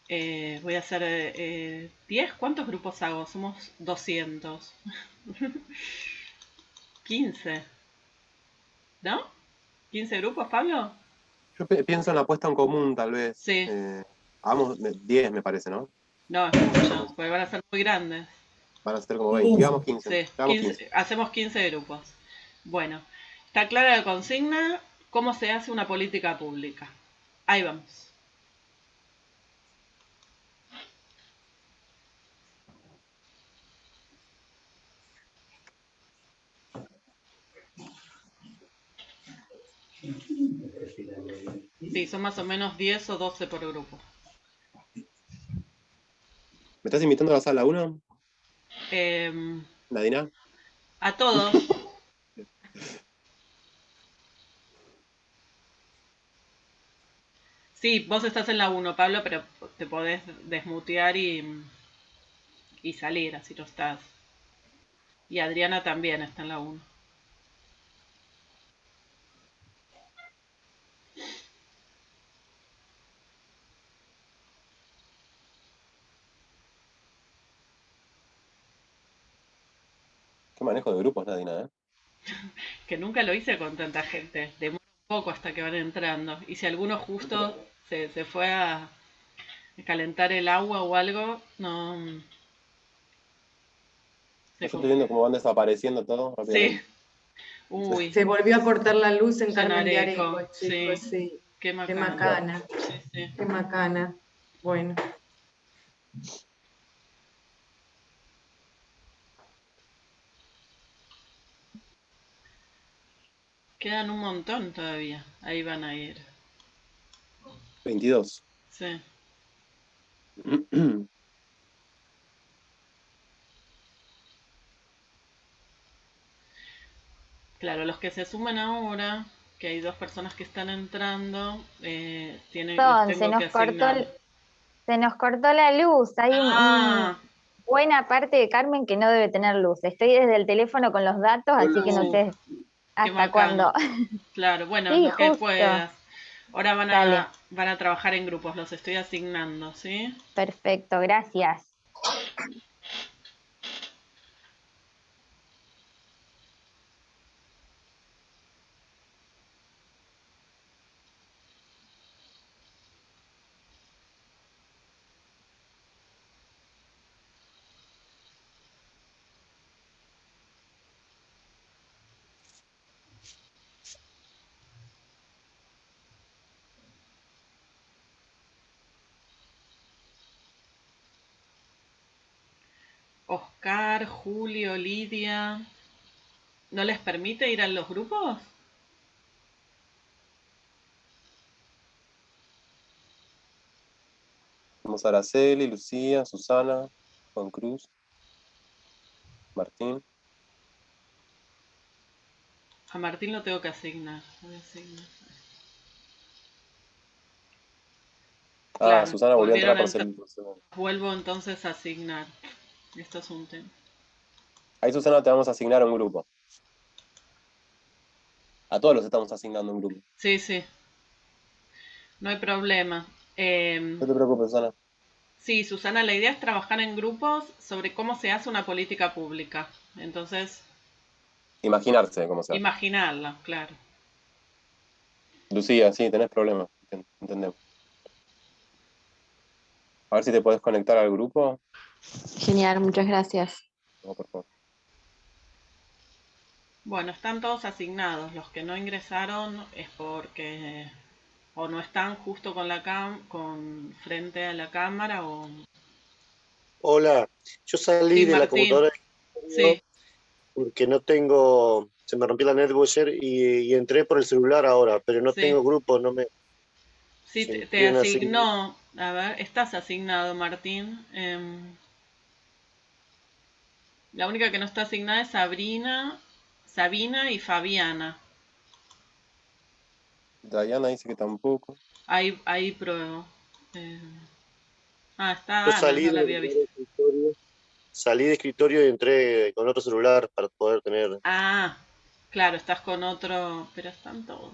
Speaker 2: Voy a hacer 10. ¿Cuántos grupos hago? Somos 200. 15. ¿No? ¿15 grupos, Pablo?
Speaker 1: Yo pienso en la puesta en común, tal vez.
Speaker 2: Sí.
Speaker 1: Hagamos 10, me parece, ¿no?
Speaker 2: No, es mucho, porque van a ser muy grandes.
Speaker 1: Van a ser como 20. Digamos 15.
Speaker 2: Sí,
Speaker 1: Digamos
Speaker 2: 15. Hacemos 15 grupos. Bueno, está clara la consigna, cómo se hace una política pública. Ahí vamos. Sí, son más o menos 10 o 12 por grupo.
Speaker 1: ¿Me estás invitando a la sala 1? ¿Nadina?
Speaker 2: A todos. Sí, vos estás en la 1, Pablo, pero te podés desmutear y salir, así no estás. Y Adriana también está en la 1.
Speaker 1: Qué manejo de grupos, Nadina, ¿eh?
Speaker 2: Que nunca lo hice con tanta gente. Demora un poco hasta que van entrando. Y si alguno justo se fue a calentar el agua o algo, no.
Speaker 1: Yo estoy viendo cómo van desapareciendo todos rápidamente.
Speaker 2: Sí. Uy.
Speaker 3: Se volvió a cortar la luz en Carmen de
Speaker 2: Areco,
Speaker 3: Areco, chicos, sí.
Speaker 2: Qué macana.
Speaker 3: Qué macana.
Speaker 2: Sí.
Speaker 3: Qué macana. Bueno.
Speaker 2: Quedan un montón todavía. Ahí van a ir.
Speaker 1: 22.
Speaker 2: Sí. Claro, los que se suman ahora, que hay 2 personas que están entrando, tienen
Speaker 5: se nos cortó la luz. Hay buena parte de Carmen que no debe tener luz. Estoy desde el teléfono con los datos, así que no sé hasta cuándo.
Speaker 2: Claro, bueno,
Speaker 5: sí,
Speaker 2: lo que
Speaker 5: justo.
Speaker 2: puedas. Ahora van a trabajar en grupos, los estoy asignando, ¿sí?
Speaker 5: Perfecto, gracias.
Speaker 2: Oscar, Julio, Lidia, ¿no les permite ir a los grupos?
Speaker 1: Tenemos a Araceli, Lucía, Susana, Juan Cruz, Martín.
Speaker 2: A Martín lo tengo que asignar. Voy a asignar. Claro,
Speaker 1: Susana volvió a entrar por
Speaker 2: volvieron
Speaker 1: ser.
Speaker 2: Vuelvo entonces a asignar. Esto es un tema.
Speaker 1: Ahí, Susana, te vamos a asignar a un grupo. A todos los estamos asignando un grupo.
Speaker 2: Sí, sí. No hay problema.
Speaker 1: No te preocupes, Susana.
Speaker 2: Sí, Susana, la idea es trabajar en grupos sobre cómo se hace una política pública. Entonces,
Speaker 1: Imaginarse cómo se hace.
Speaker 2: imaginarla, claro.
Speaker 1: Lucía, sí, tenés problemas. Entendemos. A ver si te podés conectar al grupo.
Speaker 9: Genial, muchas gracias.
Speaker 1: No, por favor.
Speaker 2: Bueno, están todos asignados. Los que no ingresaron es porque o no están justo con frente a la cámara o...
Speaker 10: Hola, yo salí
Speaker 2: Sí,
Speaker 10: de la
Speaker 2: Martín.
Speaker 10: computadora
Speaker 2: Sí.
Speaker 10: porque no tengo, se me rompió la netbook ayer y entré por el celular ahora, pero no
Speaker 2: Sí.
Speaker 10: tengo grupo, no me...
Speaker 2: Sí,
Speaker 10: si
Speaker 2: te
Speaker 10: quieren
Speaker 2: asignó. A ver, estás asignado, Martín. La única que no está asignada es Sabina y Fabiana.
Speaker 1: Diana dice que tampoco.
Speaker 2: Ahí pruebo. Está
Speaker 10: Yo
Speaker 2: Ana,
Speaker 10: salí
Speaker 2: no la
Speaker 10: de
Speaker 2: había visto.
Speaker 10: escritorio, salí de escritorio y entré con otro celular para poder tener...
Speaker 2: Claro, estás con otro, pero están todos.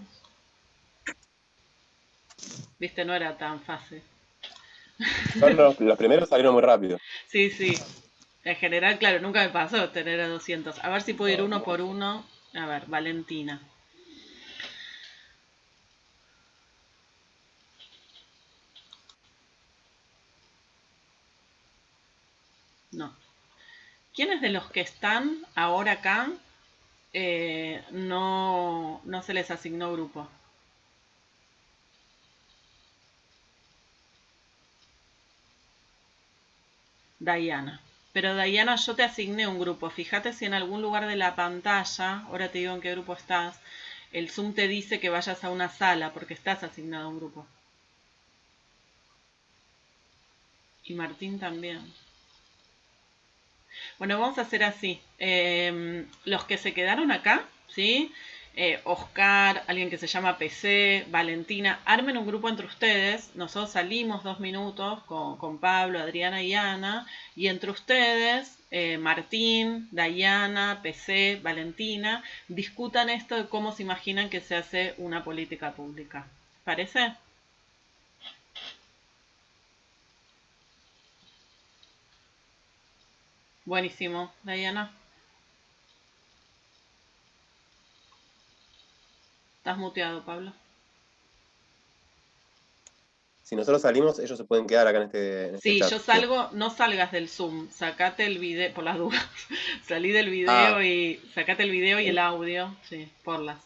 Speaker 2: Viste, no era tan fácil.
Speaker 1: Claro, los primeros salieron muy rápido.
Speaker 2: Sí, sí. En general, claro, nunca me pasó tener a 200. A ver si puedo ir uno por uno. A ver, Valentina. No. ¿Quiénes de los que están ahora acá no se les asignó grupo? Diana. Pero Diana, yo te asigné un grupo. Fíjate si en algún lugar de la pantalla, ahora te digo en qué grupo estás, el Zoom te dice que vayas a una sala porque estás asignado a un grupo. Y Martín también. Bueno, vamos a hacer así. Los que se quedaron acá, ¿sí? Oscar, alguien que se llama PC, Valentina, armen un grupo entre ustedes. Nosotros salimos 2 minutos con Pablo, Adriana y Ana. Y entre ustedes, Martín, Dayana, PC, Valentina, discutan esto de cómo se imaginan que se hace una política pública. ¿Parece? Buenísimo, Dayana. Estás muteado, Pablo.
Speaker 1: Si nosotros salimos, ellos se pueden quedar acá en este
Speaker 2: Sí,
Speaker 1: chat.
Speaker 2: yo salgo, no salgas del Zoom, sacate el video, por las dudas, salí del video y sacate el video y el audio, sí, por las.